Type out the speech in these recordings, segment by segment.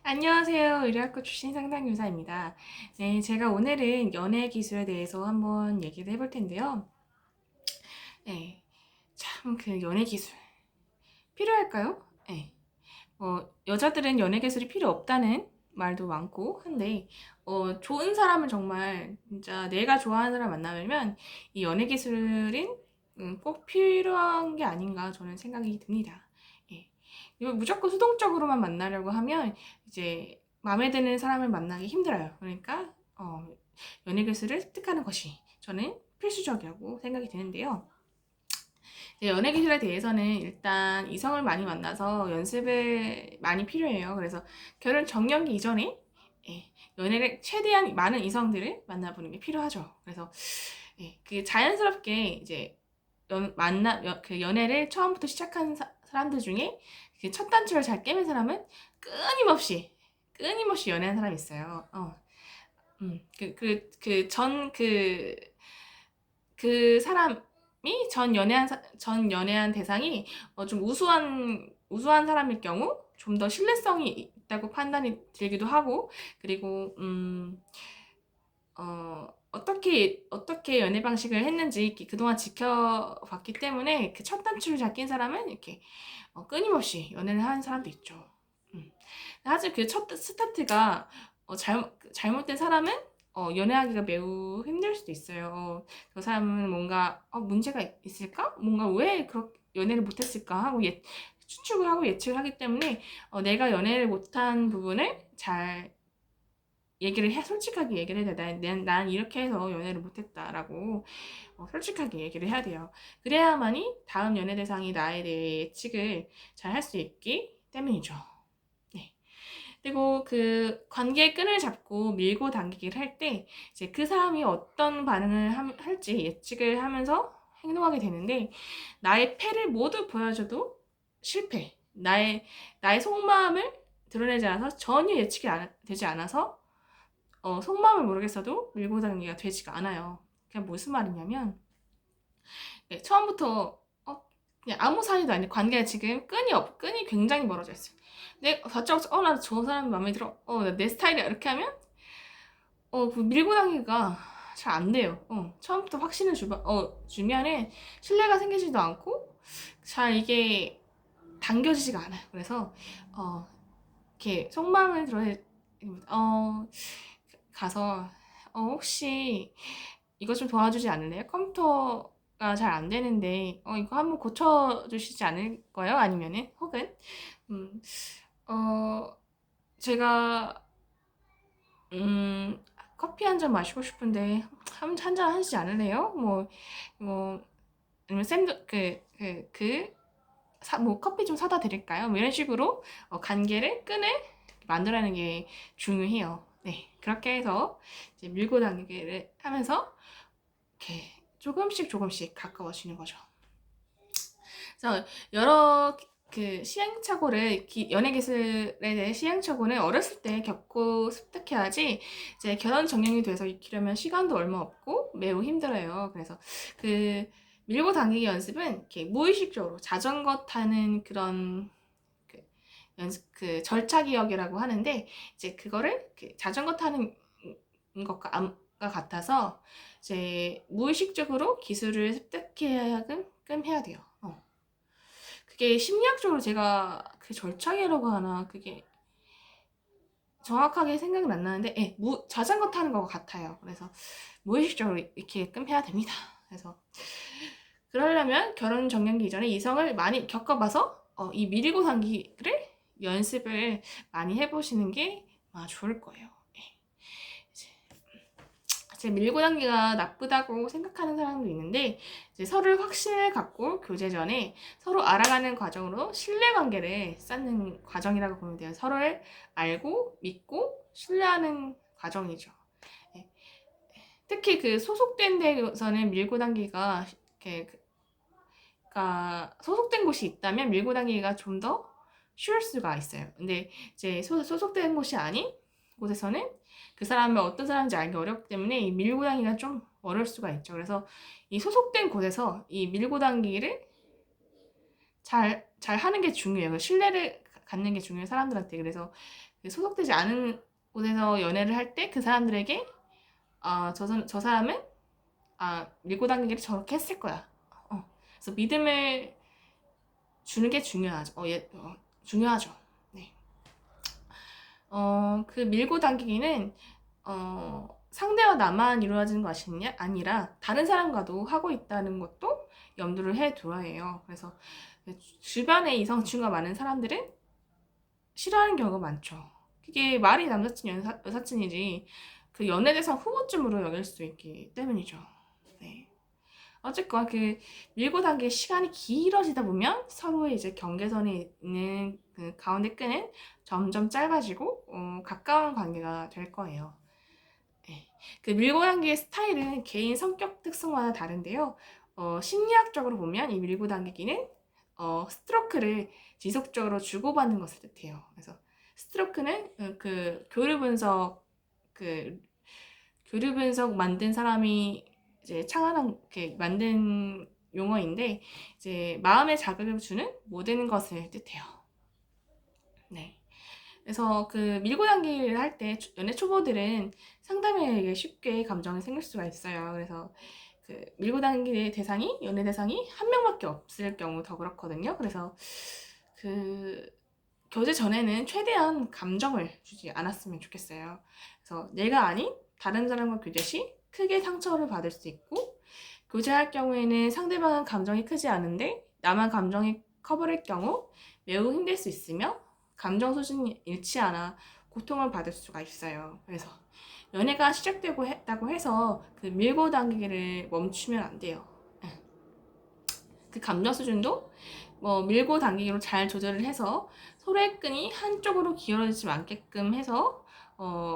안녕하세요. 의료학과 출신 상담교사입니다. 네, 제가 오늘은 연애 기술에 대해서 한번 얘기를 해볼 텐데요. 네, 참 그 연애 기술 필요할까요? 네, 여자들은 연애 기술이 필요 없다는 말도 많고 한데, 좋은 사람을 정말 진짜 내가 좋아하는 사람 만나면 이 연애 기술은 꼭 필요한 게 아닌가 저는 생각이 듭니다. 예. 이거 무조건 수동적으로만 만나려고 하면 이제 마음에 드는 사람을 만나기 힘들어요. 그러니까 연애 기술을 습득하는 것이 저는 필수적이라고 생각이 드는데요. 연애 기술에 대해서는 일단 이성을 많이 만나서 연습을 많이 필요해요. 그래서 결혼 정년기 이전에 연애를 최대한 많은 이성들을 만나보는 게 필요하죠. 그래서 그 자연스럽게 이제 그 연애를 처음부터 시작한 사람들 중에 그 첫 단추를 잘 깨는 사람은 끊임없이 연애하는 사람이 있어요. 그 사람이 전 연애한 대상이 좀 우수한 사람일 경우 좀 더 신뢰성이 있다고 판단이 들기도 하고, 그리고 어떻게 연애 방식을 했는지 그동안 지켜봤기 때문에 그 첫 단추를 잡낀 사람은 이렇게 끊임없이 연애를 하는 사람도 있죠. 음. 하지만 그 첫 스타트가 잘못된 사람은 연애하기가 매우 힘들 수도 있어요. 그 사람은 뭔가 문제가 있을까? 뭔가 왜 그렇게 연애를 못했을까 하고 추측을 하고 예측을 하기 때문에 내가 연애를 못한 부분을 잘 솔직하게 얘기를 해야 돼. 난 이렇게 해서 연애를 못했다라고 솔직하게 얘기를 해야 돼요. 그래야만이 다음 연애 대상이 나에 대해 예측을 잘 할 수 있기 때문이죠. 네. 그리고 그 관계의 끈을 잡고 밀고 당기기를 할 때 이제 그 사람이 어떤 반응을 할지 예측을 하면서 행동하게 되는데, 나의 패를 모두 보여줘도 실패. 나의 속마음을 드러내지 않아서 전혀 예측이 되지 않아서 속마음을 모르겠어도 밀고 당기가 되지가 않아요. 그냥 무슨 말이냐면, 네, 처음부터 그냥 아무 사이도 아닌 관계가 지금 끈이 굉장히 멀어져 있어요. 다짜고짜 나 저 사람 마음에 들어, 내 스타일이야 이렇게 하면 그 밀고 당기가 잘 안 돼요. 처음부터 확신을 주면은 신뢰가 생기지도 않고 잘 이게 당겨지지가 않아요. 그래서 이렇게 속마음을 가서 혹시 이것 좀 도와주지 않을래요? 컴퓨터가 잘 안 되는데 이거 한번 고쳐주시지 않을까요? 아니면은 혹은 음, 어, 제가 커피 한 잔 마시고 싶은데 한 잔 하시지 않을래요? 뭐 아니면 뭐 커피 좀 사다 드릴까요? 뭐 이런 식으로 끈을 만들어내는 게 중요해요. 네, 그렇게 해서 이제 밀고 당기기를 하면서 이렇게 조금씩 가까워지는 거죠. 그래서 여러 연애 기술에 대해 시행착오는 어렸을 때 겪고 습득해야지 이제 결혼 정년이 돼서 익히려면 시간도 얼마 없고 매우 힘들어요. 그래서 그 밀고 당기기 연습은 이렇게 무의식적으로 자전거 타는 그런 그 그 절차 기억이라고 하는데, 이제 그거를 자전거 타는 것과 같아서 이제 무의식적으로 기술을 습득해야끔 해야 돼요. 그게 심리학적으로 제가 그 절차기라고 하나 그게 정확하게 생각은 안 나는데, 자전거 타는 것 같아요. 그래서 무의식적으로 이렇게끔 해야 됩니다. 그래서 그러려면 결혼 정년기 이전에 이성을 많이 겪어봐서 이 밀고 당기를 연습을 많이 해보시는 게 좋을 거예요. 이제 밀고 당기가 나쁘다고 생각하는 사람도 있는데, 이제 서로를 확신을 갖고 교제 전에 서로 알아가는 과정으로 신뢰관계를 쌓는 과정이라고 보면 돼요. 서로를 알고 믿고 신뢰하는 과정이죠. 예. 특히 그 소속된 데서는 밀고 당기가 이렇게 그러니까 소속된 곳이 있다면 밀고 당기기가 좀 더 쉬울 수가 있어요. 근데 이제 소속된 곳이 아닌 곳에서는 그 사람이 어떤 사람인지 알기 어렵기 때문에 이 밀고 당기기가 좀 어려울 수가 있죠. 그래서 이 소속된 곳에서 이 밀고 당기기를 잘 하는 게 중요해요. 신뢰를 갖는 게 중요해요, 사람들한테. 그래서 소속되지 않은 곳에서 연애를 할 때 그 사람들에게 저 사람은 밀고 당기기를 저렇게 했을 거야. 그래서 믿음을 주는 게 중요하죠. 중요하죠. 네. 그 밀고 당기기는 상대와 나만 이루어지는 것이 아니라 다른 사람과도 하고 있다는 것도 염두를 해둬야 해요. 그래서 주변에 이성친구가 많은 사람들은 싫어하는 경우가 많죠. 그게 말이 남사친, 여사친이지 그 연애대상 후보쯤으로 여길 수 있기 때문이죠. 네. 어쨌건 그 밀고 당길 시간이 길어지다 보면 서로의 이제 경계선에 있는 그 가운데 끈은 점점 짧아지고 가까운 관계가 될 거예요. 네. 그 밀고 당기의 스타일은 개인 성격 특성마다 다른데요. 심리학적으로 보면 이 밀고 당기기는 스트로크를 지속적으로 주고받는 것을 뜻해요. 그래서 스트로크는 그 교류 분석 만든 사람이 이제 창안한 만든 용어인데 이제 마음의 자극을 주는 모든 것을 뜻해요. 네. 그래서 그 밀고 당기를 할 때 연애 초보들은 상대방에게 쉽게 감정이 생길 수가 있어요. 그래서 그 밀고 당기의 대상이 연애 대상이 한 명밖에 없을 경우 더 그렇거든요. 그래서 그 교제 전에는 최대한 감정을 주지 않았으면 좋겠어요. 그래서 내가 아닌 다른 사람과 교제 시 크게 상처를 받을 수 있고 교제할 경우에는 상대방은 감정이 크지 않은데 나만 감정이 커버릴 경우 매우 힘들 수 있으며 감정 수준이 잃지 않아 고통을 받을 수가 있어요. 그래서 연애가 시작되고 했다고 해서 그 밀고 당기기를 멈추면 안 돼요. 그 감정 수준도 밀고 당기기로 잘 조절을 해서 서로의 끈이 한쪽으로 기울어지지 않게끔 해서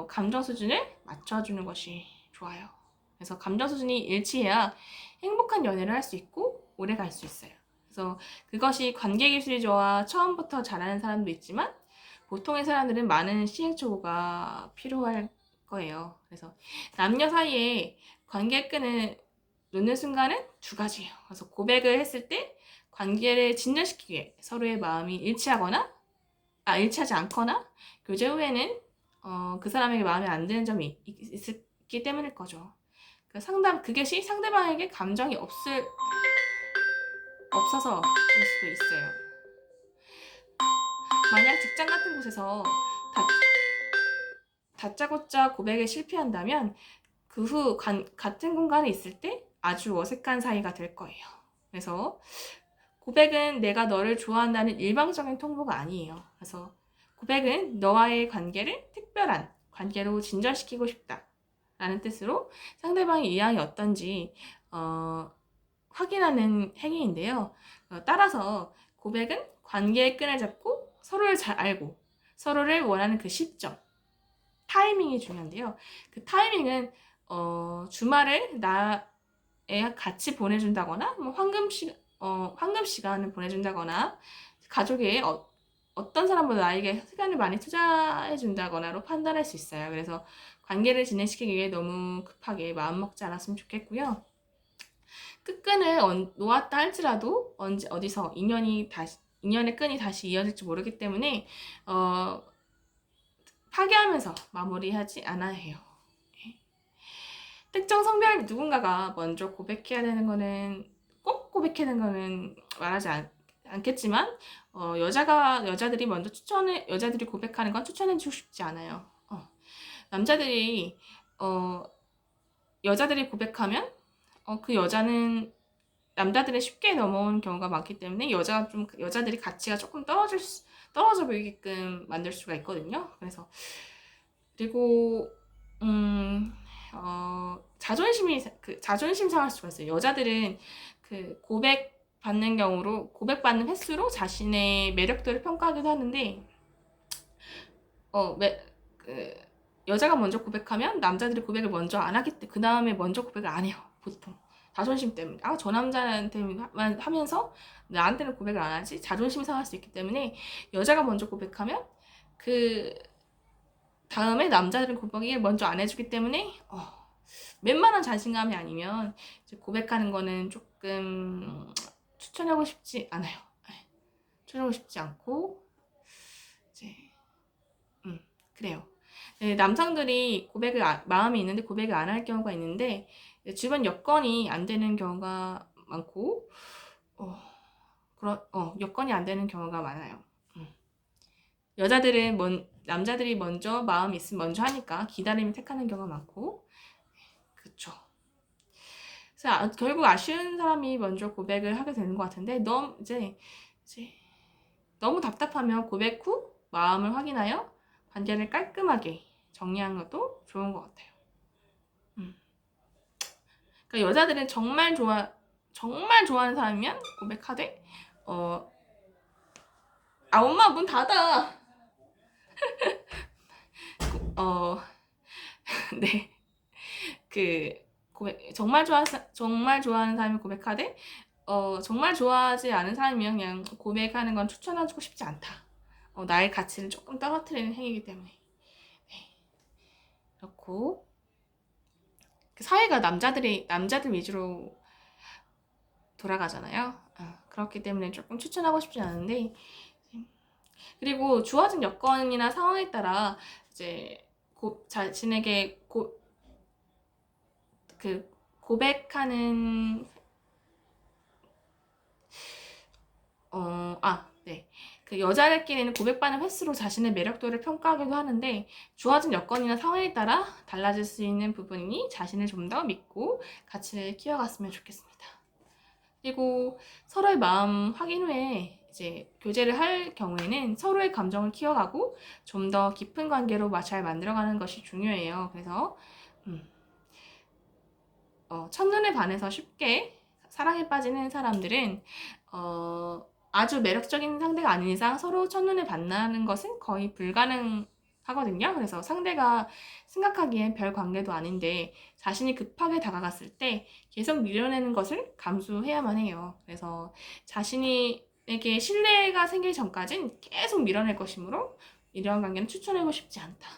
감정 수준을 맞춰주는 것이 좋아요. 그래서 감정 수준이 일치해야 행복한 연애를 할 수 있고 오래 갈 수 있어요. 그래서 그것이 관계 기술이 좋아 처음부터 잘하는 사람도 있지만 보통의 사람들은 많은 시행착오가 필요할 거예요. 그래서 남녀 사이에 관계 끈을 놓는 순간은 두 가지예요. 그래서 고백을 했을 때 관계를 진전시키기 위해 서로의 마음이 일치하지 않거나 교제 후에는 그 사람에게 마음에 안 드는 점이 있기 때문일 거죠. 그것이 상대방에게 감정이 없어서일 수도 있어요. 만약 직장 같은 곳에서 다짜고짜 고백에 실패한다면 그 후 같은 공간에 있을 때 아주 어색한 사이가 될 거예요. 그래서 고백은 내가 너를 좋아한다는 일방적인 통보가 아니에요. 그래서 고백은 너와의 관계를 특별한 관계로 진전시키고 싶다 라는 뜻으로 상대방의 이양이 어떤지 확인하는 행위인데요. 따라서 고백은 관계의 끈을 잡고 서로를 잘 알고 서로를 원하는 그 시점, 타이밍이 중요한데요. 그 타이밍은 주말을 나에 같이 보내준다거나 황금 시간을 보내준다거나 가족의 어떤 사람보다 나에게 시간을 많이 투자해준다거나로 판단할 수 있어요. 그래서 관계를 진행시키기 위해 너무 급하게 마음먹지 않았으면 좋겠고요. 끝끈을 놓았다 할지라도 어디서 인연의 끈이 다시 이어질지 모르기 때문에 파괴하면서 마무리하지 않아야 해요. 특정 성별 누군가가 먼저 고백해야 되는 거는 꼭 고백해야 되는 거는 말하지 않겠지만 여자들이 여자들이 고백하는 건 추천해주고 싶지 않아요. 남자들이 여자들이 고백하면 그 여자는 남자들이 쉽게 넘어오는 경우가 많기 때문에 여자들이 가치가 조금 떨어져 보이게끔 만들 수가 있거든요. 그리고 자존심 상할 수가 있어요. 여자들은 그 고백받는 횟수로 자신의 매력도를 평가하기도 하는데 여자가 먼저 고백하면 남자들이 고백을 먼저 안 하기 때문에 그 다음에 먼저 고백을 안 해요. 보통 자존심 때문에 저 남자한테만 하면서 나한테는 고백을 안 하지? 자존심이 상할 수 있기 때문에 여자가 먼저 고백하면 그 다음에 남자들은 고백을 먼저 안 해주기 때문에 웬만한 자신감이 아니면 이제 고백하는 거는 조금 추천하고 싶지 않아요. 추천하고 싶지 않고 이제 그래요. 네, 남성들이 마음이 있는데 고백을 안 할 경우가 있는데, 주변 여건이 안 되는 경우가 많고, 여건이 안 되는 경우가 많아요. 남자들이 먼저 마음이 있으면 먼저 하니까 기다림을 택하는 경우가 많고, 그쵸. 그래서 결국 아쉬운 사람이 먼저 고백을 하게 되는 것 같은데, 이제 너무 답답하면 고백 후 마음을 확인하여 관계를 깔끔하게 정리하는 것도 좋은 것 같아요. 그러니까 여자들은 정말 좋아하는 사람이면 고백하되, 엄마 문 닫아. 어, 네. 그 정말 좋아하는 사람이 고백하되, 정말 좋아하지 않은 사람이면 그냥 고백하는 건 추천해주고 싶지 않다. 나의 가치를 조금 떨어뜨리는 행위이기 때문에. 네. 그렇고, 그 사회가 남자들 위주로 돌아가잖아요. 그렇기 때문에 조금 추천하고 싶지 않은데, 그리고 주어진 여건이나 상황에 따라 이제 자신에게 고백하는 네. 그 여자들끼리는 고백받는 횟수로 자신의 매력도를 평가하기도 하는데, 주어진 여건이나 상황에 따라 달라질 수 있는 부분이니 자신을 좀 더 믿고 가치를 키워갔으면 좋겠습니다. 그리고 서로의 마음 확인 후에 이제 교제를 할 경우에는 서로의 감정을 키워가고 좀 더 깊은 관계로 잘 만들어가는 것이 중요해요. 그래서 첫눈에 반해서 쉽게 사랑에 빠지는 사람들은 아주 매력적인 상대가 아닌 이상 서로 첫눈에 반하는 것은 거의 불가능하거든요. 그래서 상대가 생각하기엔 별 관계도 아닌데 자신이 급하게 다가갔을 때 계속 밀어내는 것을 감수해야만 해요. 그래서 자신에게 신뢰가 생기기 전까진 계속 밀어낼 것이므로 이러한 관계는 추천하고 싶지 않다.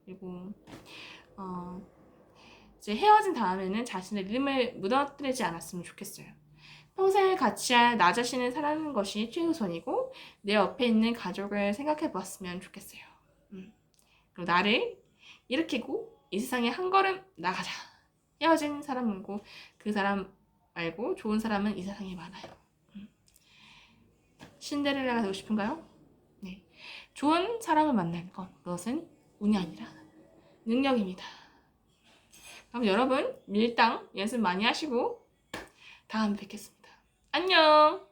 그리고 이제 헤어진 다음에는 자신의 믿음을 무너뜨리지 않았으면 좋겠어요. 평생을 같이 할 나 자신을 사랑하는 것이 최우선이고 내 옆에 있는 가족을 생각해 보았으면 좋겠어요. 그리고 나를 일으키고 이 세상에 한 걸음 나가자. 헤어진 사람 말고 그 사람 말고 좋은 사람은 이 세상에 많아요. 신데렐라가 되고 싶은가요? 네. 좋은 사람을 만나는 건 그것은 운이 아니라 능력입니다. 그럼 여러분 밀당 연습 많이 하시고 다음에 뵙겠습니다. 안녕.